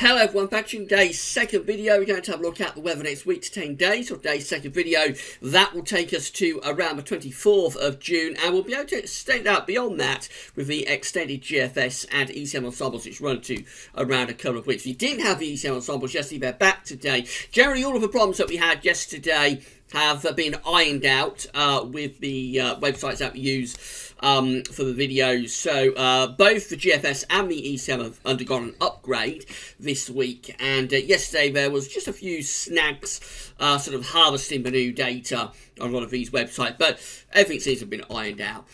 Hello everyone, back to today's second video. We're going to have a look at the weather next week to 10 days, or today's second video. That will take us to around the 24th of June, and we'll be able to extend out beyond that with the extended GFS and ECM ensembles, which run to around a couple of weeks. We didn't have the ECM ensembles yesterday, they're back today. Generally, all of the problems that we had yesterday have been ironed out with the websites that we use for the videos. So both the GFS and the ECM have undergone an upgrade this week, and yesterday there was just a few snags sort of harvesting the new data on a lot of these websites, but everything seems to have been ironed out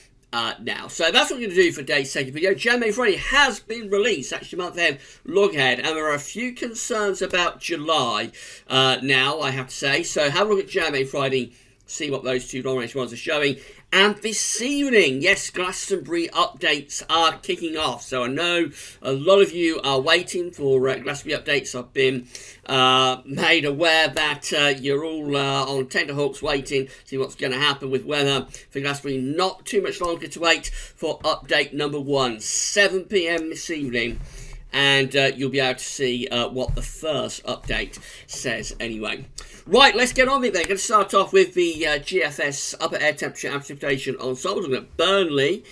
now. So that's what we're going to do for today's second video. January Friday has been released, actually month-end log ahead, and there are a few concerns about July now, I have to say. So have a look at January Friday, see what those two long-range ones are showing. And this evening, yes, Glastonbury updates are kicking off. So I know a lot of you are waiting for Glastonbury updates. I've been made aware that you're all on tenterhooks waiting to see what's going to happen with weather for Glastonbury. Not too much longer to wait for update number 1, 7 PM this evening. And you'll be able to see what the first update says anyway. Right, let's get on with it then. Going to start off with the GFS upper air temperature and precipitation ensemble. We're looking at Burnley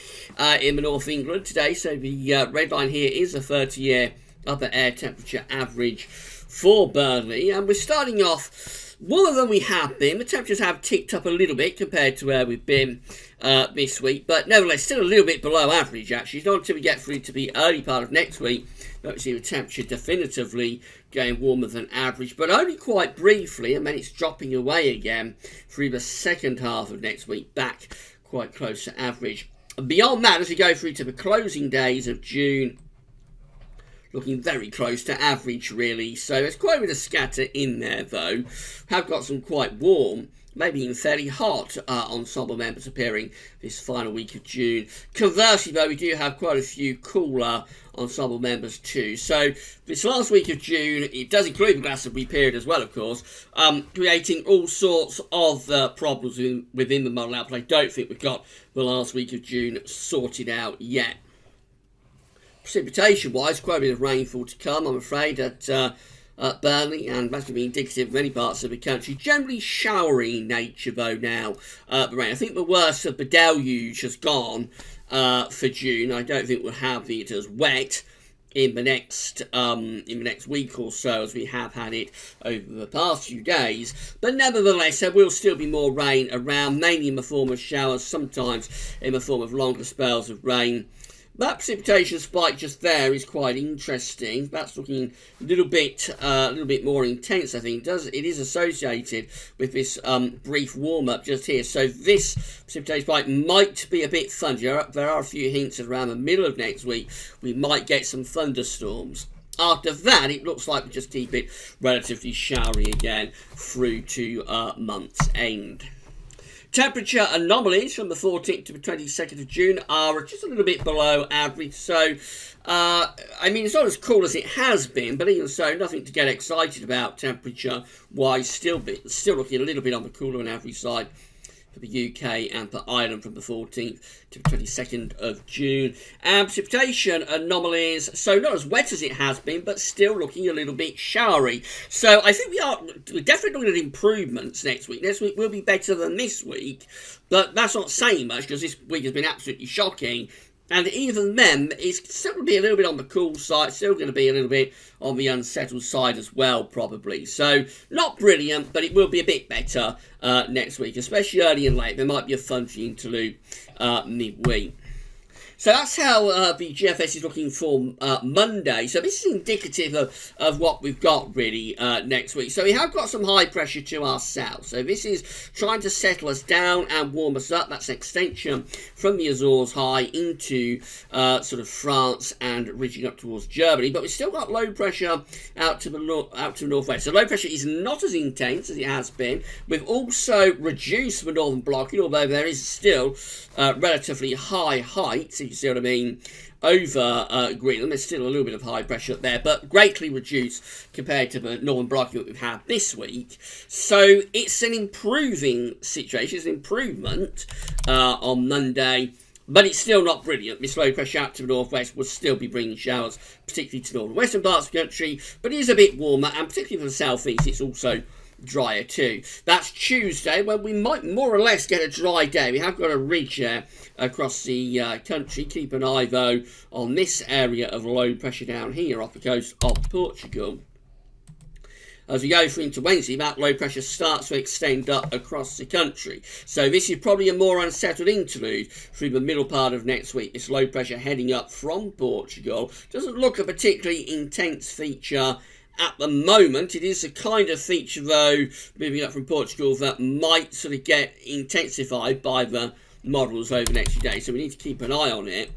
in the North England today. So the red line here is a 30-year upper air temperature average for Burnley. And we're starting off warmer than we have been. The temperatures have ticked up a little bit compared to where we've been this week. But nevertheless, still a little bit below average, actually. It's not until we get through to the early part of next week that we see the temperature definitively going warmer than average, but only quite briefly, and then it's dropping away again through the second half of next week, back quite close to average. And beyond that, as we go through to the closing days of June, looking very close to average, really. So there's quite a bit of scatter in there, though. Have got some quite warm, maybe even fairly hot ensemble members appearing this final week of June. Conversely, though, we do have quite a few cooler ensemble members too. So this last week of June, it does include the Glastonbury period as well, of course, creating all sorts of problems within the model output. I don't think we've got the last week of June sorted out yet. Precipitation-wise, quite a bit of rainfall to come, I'm afraid, at Burnley, and that's going to be indicative of many parts of the country. Generally showery in nature, though, now, the rain. I think the worst of the deluge has gone for June. I don't think we'll have it as wet in the next week or so as we have had it over the past few days. But nevertheless, there will still be more rain around, mainly in the form of showers, sometimes in the form of longer spells of rain. That precipitation spike just there is quite interesting. That's looking a little bit more intense, I think. It is associated with this brief warm-up just here. So this precipitation spike might be a bit thundery. There are a few hints that around the middle of next week we might get some thunderstorms. After that, it looks like we just keep it relatively showery again through to month's end. Temperature anomalies from the 14th to the 22nd of June are just a little bit below average. So, I mean, it's not as cool as it has been, but even so, nothing to get excited about temperature-wise. Still looking a little bit on the cooler and average side for the UK and for Ireland from the 14th to the 22nd of June. And precipitation anomalies, so not as wet as it has been, but still looking a little bit showery. So I think we're definitely looking at improvements next week. Next week will be better than this week, but that's not saying much because this week has been absolutely shocking. And even then, it's still going to be a little bit on the cool side, still going to be a little bit on the unsettled side as well, probably. So, not brilliant, but it will be a bit better next week, especially early and late. There might be a funky interlude midweek. So that's how the GFS is looking for Monday. So this is indicative of what we've got really next week. So we have got some high pressure to our south. So this is trying to settle us down and warm us up. That's an extension from the Azores high into sort of France and reaching up towards Germany. But we've still got low pressure out to the northwest. So low pressure is not as intense as it has been. We've also reduced the northern blocking, although there is still relatively high heights, if you see what I mean, over Greenland. There's still a little bit of high pressure up there, but greatly reduced compared to the northern blocking that we've had this week. So it's an improving situation. It's an improvement on Monday. But it's still not brilliant. This low pressure out to the northwest will still be bringing showers, particularly to the northern western parts of the country, but it is a bit warmer, and particularly for the southeast, it's also drier too. That's Tuesday, when we might more or less get a dry day. We have got a ridge there across the country. Keep an eye though on this area of low pressure down here off the coast of Portugal. As we go through into Wednesday, that low pressure starts to extend up across the country. So this is probably a more unsettled interlude through the middle part of next week. This low pressure heading up from Portugal doesn't look a particularly intense feature at the moment. It is a kind of feature, though, moving up from Portugal, that might sort of get intensified by the models over the next few days. So we need to keep an eye on it.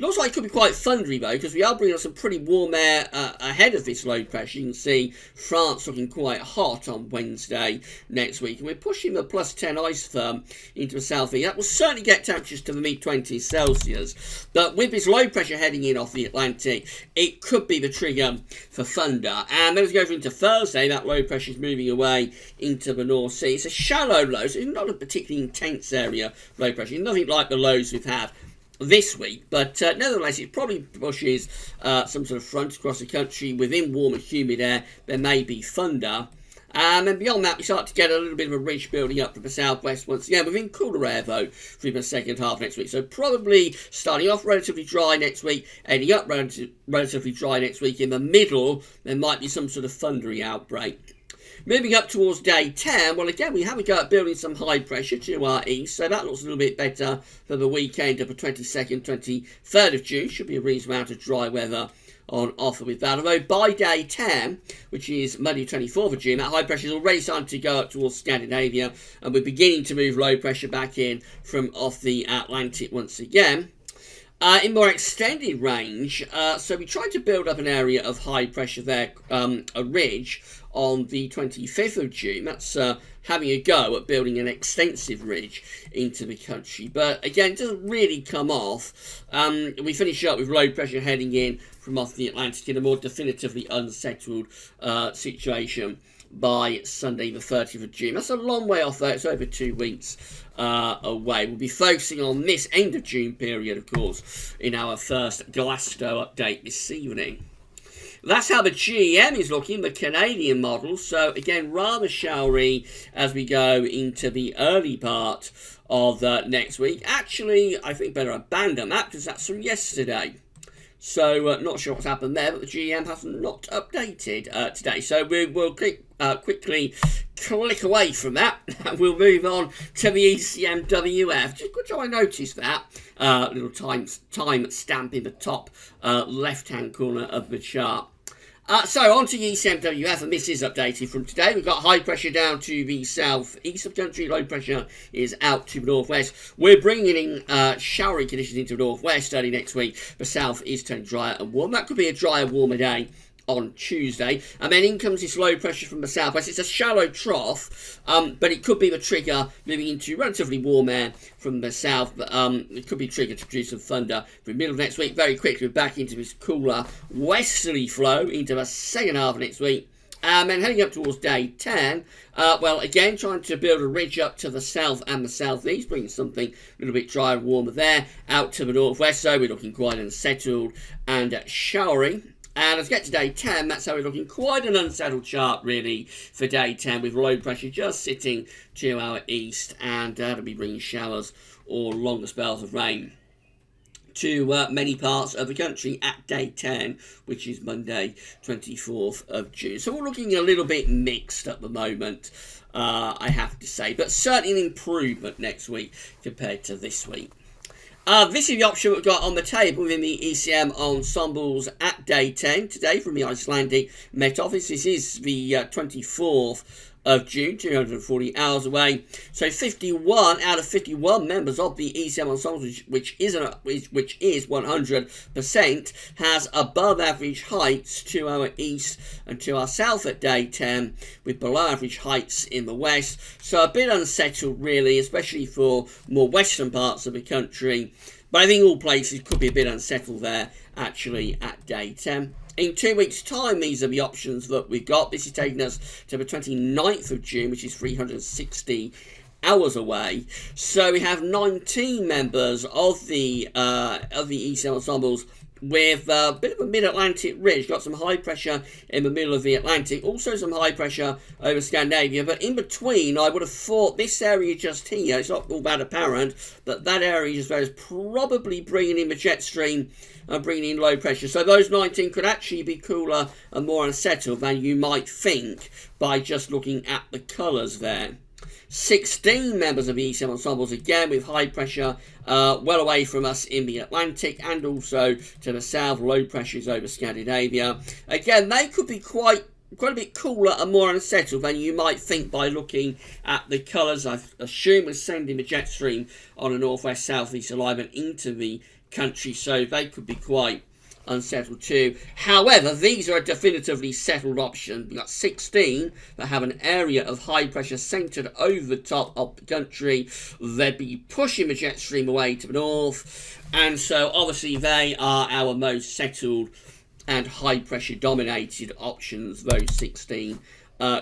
Looks like it could be quite thundery though, because we are bringing up some pretty warm air ahead of this low pressure. You can see France looking quite hot on Wednesday next week, and we're pushing the +10 isotherm into the southeast. That will certainly get temperatures to the mid-20s Celsius, but with this low pressure heading in off the Atlantic, it could be the trigger for thunder. And then as we go into Thursday, that low pressure is moving away into the North Sea. It's a shallow low, so it's not a particularly intense area low pressure. Nothing like the lows we've had this week, but nevertheless it probably pushes some sort of front across the country. Within warmer humid air there may be thunder, and then beyond that we start to get a little bit of a ridge building up from the southwest once again, within cooler air though through the second half next week. So probably starting off relatively dry next week, ending up relatively dry next week. In the middle there might be some sort of thundery outbreak. Moving up towards day 10, well again we have a go at building some high pressure to our east, so that looks a little bit better for the weekend of the 22nd, 23rd of June. Should be a reasonable amount of dry weather on offer with that. Although by day 10, which is Monday 24th of June, that high pressure is already starting to go up towards Scandinavia, and we're beginning to move low pressure back in from off the Atlantic once again. In more extended range, so we tried to build up an area of high pressure there, a ridge, on the 25th of June. That's having a go at building an extensive ridge into the country. But again, it doesn't really come off. We finish up with low pressure heading in from off the Atlantic in a more definitively unsettled situation by Sunday the 30th of June. That's a long way off though. It's over 2 weeks away. We'll be focusing on this end of June period, of course, in our first Glasto update this evening. That's how the GEM is looking, the Canadian model. So again, rather showery as we go into the early part of next week. Actually, I think better abandon that because that's from yesterday. So not sure what's happened there, but the GEM has not updated today. So we will quickly click away from that, and we'll move on to the ECMWF. Just good job I noticed that little time stamp in the top left-hand corner of the chart. So on to ECMWF, and this is updated from today. We've got high pressure down to the south-east of the country. Low pressure is out to the northwest. We're bringing in showery conditions into the northwest early next week. The south is turning drier and warm. That could be a drier, warmer day on Tuesday, and then in comes this low pressure from the southwest. It's a shallow trough, but it could be the trigger moving into relatively warm air from the south. It could be triggered to produce some thunder for the middle of next week. Very quickly we're back into this cooler westerly flow into the second half of next week. And then heading up towards day 10, well, again, trying to build a ridge up to the south and the southeast, bringing something a little bit drier and warmer there, out to the northwest, so we're looking quite unsettled and showery. And as we get to day 10, that's how we're looking. Quite an unsettled chart, really, for day 10, with low pressure just sitting to our east, and that'll be bringing showers or longer spells of rain to many parts of the country at day 10, which is Monday 24th of June. So we're looking a little bit mixed at the moment, I have to say, but certainly an improvement next week compared to this week. This is the option we've got on the table within the ECM ensembles at day 10 today from the Icelandic Met Office. This is the 24th of June, 240 hours away. So 51 out of 51 members of the ECM ensembles, which is 100%, has above average heights to our east and to our south at day 10, with below average heights in the west. So a bit unsettled really, especially for more western parts of the country. But I think all places could be a bit unsettled there actually at day 10. In 2 weeks' time, these are the options that we've got. This is taking us to the 29th of June, which is 360 hours away. So we have 19 members of the ECM ensembles with a bit of a mid-Atlantic ridge. Got some high pressure in the middle of the Atlantic, also some high pressure over Scandinavia, but in between I would have thought this area just here, it's not all that apparent, but that area just there is probably bringing in the jet stream and bringing in low pressure. So those 19 could actually be cooler and more unsettled than you might think by just looking at the colours there. 16 members of the ECM ensembles, again with high pressure well away from us in the Atlantic, and also to the south, low pressures over Scandinavia. Again, they could be quite a bit cooler and more unsettled than you might think by looking at the colours. I assume we're sending the jet stream on a northwest southeast alignment into the country, so they could be quite unsettled too. However, these are a definitively settled option. We've got 16 that have an area of high pressure centred over the top of the country. They'd be pushing the jet stream away to the north, and so obviously they are our most settled and high pressure dominated options, those 16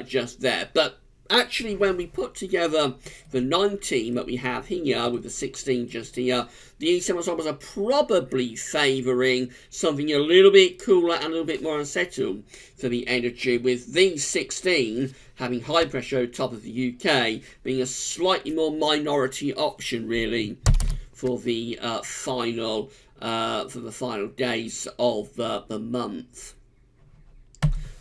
just there. But actually, when we put together the 19 that we have here with the 16 just here, the ECM ensembles are probably favouring something a little bit cooler and a little bit more unsettled for the end of June, with these 16 having high pressure over top of the UK being a slightly more minority option really for the final days of the month.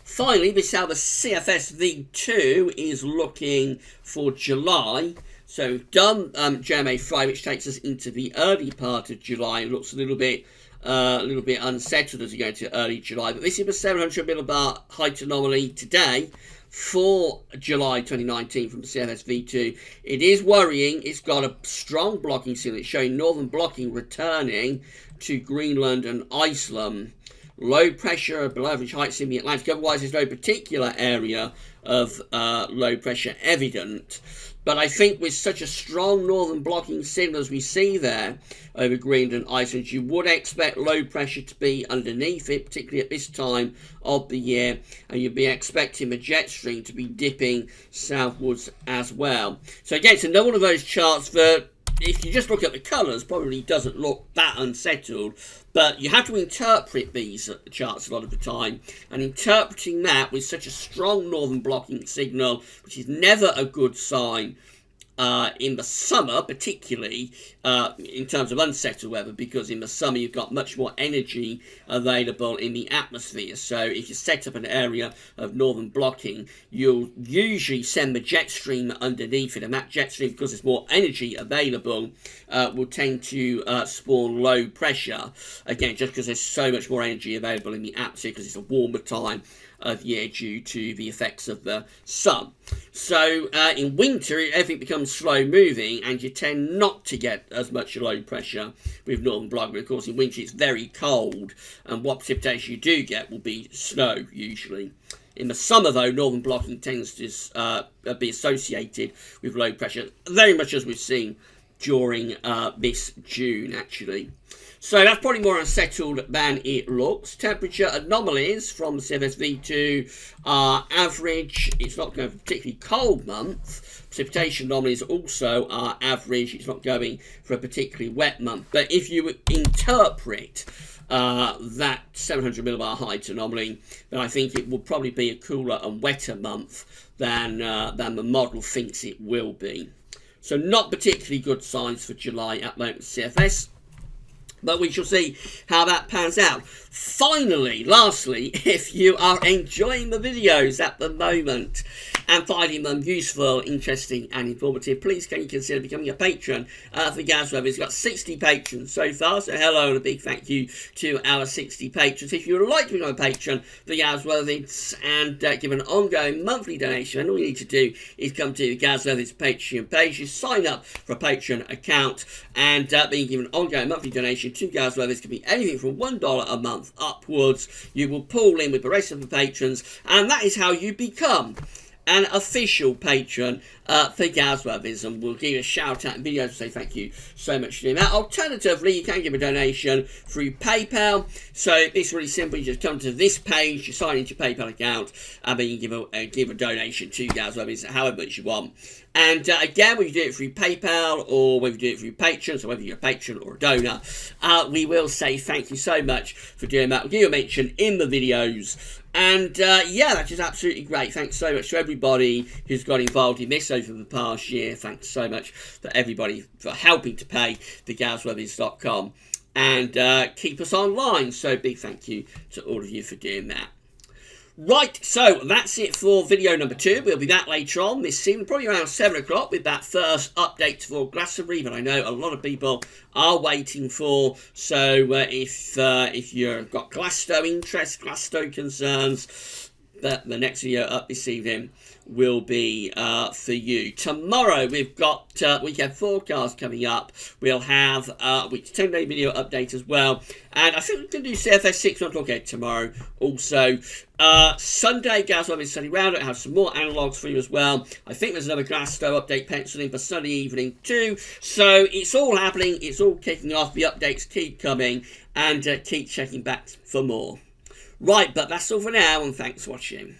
Finally, this is how the CFS V2 is looking for July. So we've done JMA Friday, which takes us into the early part of July. It looks a little bit unsettled as we go to early July. But this is the 700 millibar height anomaly today for July 2019 from the CFS V2. It is worrying. It's got a strong blocking signal. It's showing northern blocking returning to Greenland and Iceland. Low pressure below average heights in the Atlantic. Otherwise, there's no particular area of low pressure evident. But I think with such a strong northern blocking signal as we see there over Greenland and Iceland, you would expect low pressure to be underneath it, particularly at this time of the year. And you'd be expecting the jet stream to be dipping southwards as well. So again, it's another one of those charts that, if you just look at the colours, probably doesn't look that unsettled, but you have to interpret these charts a lot of the time, and interpreting that with such a strong northern blocking signal, which is never a good sign in the summer, particularly in terms of unsettled weather, because in the summer you've got much more energy available in the atmosphere. So if you set up an area of northern blocking, you'll usually send the jet stream underneath it, and that jet stream, because there's more energy available, will tend to spawn low pressure, again just because there's so much more energy available in the atmosphere, because it's a warmer time of year due to the effects of the sun. So in winter everything becomes slow moving, and you tend not to get as much low pressure with northern blocking. Of course, in winter it's very cold, and what precipitation you do get will be snow usually. In the summer, though, northern blocking tends to be associated with low pressure, very much as we've seen during this June, actually. So that's probably more unsettled than it looks. Temperature anomalies from the CFS V2 are average. It's not going for a particularly cold month. Precipitation anomalies also are average. It's not going for a particularly wet month. But if you interpret that 700 millibar height anomaly, then I think it will probably be a cooler and wetter month than the model thinks it will be. So not particularly good signs for July at the moment with CFS. But we shall see how that pans out. Finally, lastly, if you are enjoying the videos at the moment and finding them useful, interesting and informative, please can you consider becoming a patron for Gaz Weathers. We've got 60 patrons so far, so hello and a big thank you to our 60 patrons. If you would like to become a patron for Gaz Weathers and give an ongoing monthly donation, all you need to do is come to the Gaz Weathers Patreon page, you sign up for a Patreon account, and being given an ongoing monthly donation to Gaz Weathers can be anything from $1 a month upwards. You will pool in with the rest of the patrons, and that is how you become an official patron for Gazworthism. We'll give you a shout out in videos to say thank you so much for doing that. Alternatively, you can give a donation through PayPal. So it's really simple. You just come to this page, you sign into your PayPal account, and then you give a donation to Gazworthism however much you want. And again, whether you do it through PayPal or whether you do it through Patreon, so whether you're a patron or a donor, we will say thank you so much for doing that. We'll give you a mention in the videos. And yeah, that is absolutely great. Thanks so much to everybody who's got involved in this over the past year. Thanks so much for everybody for helping to pay the Gazworthies.com and keep us online. So big thank you to all of you for doing that. Right, so that's it for video number 2. We'll be back later on this evening, probably around 7 o'clock, with that first update for Glastonbury that I know a lot of people are waiting for. So if you've got Glasto interest, Glasto concerns, the next video up this evening will be for you. Tomorrow we've got weekend forecast coming up. We'll have week's 10-day video update as well, and I think we can do CFS 6 on Talk tomorrow also. Sunday, Gazworthies Sunday Roundup. Have some more analogues for you as well. I think there's another Glasto update penciled in for Sunday evening too. So it's all happening. It's all kicking off. The updates keep coming, and keep checking back for more. Right, but that's all for now, and thanks for watching.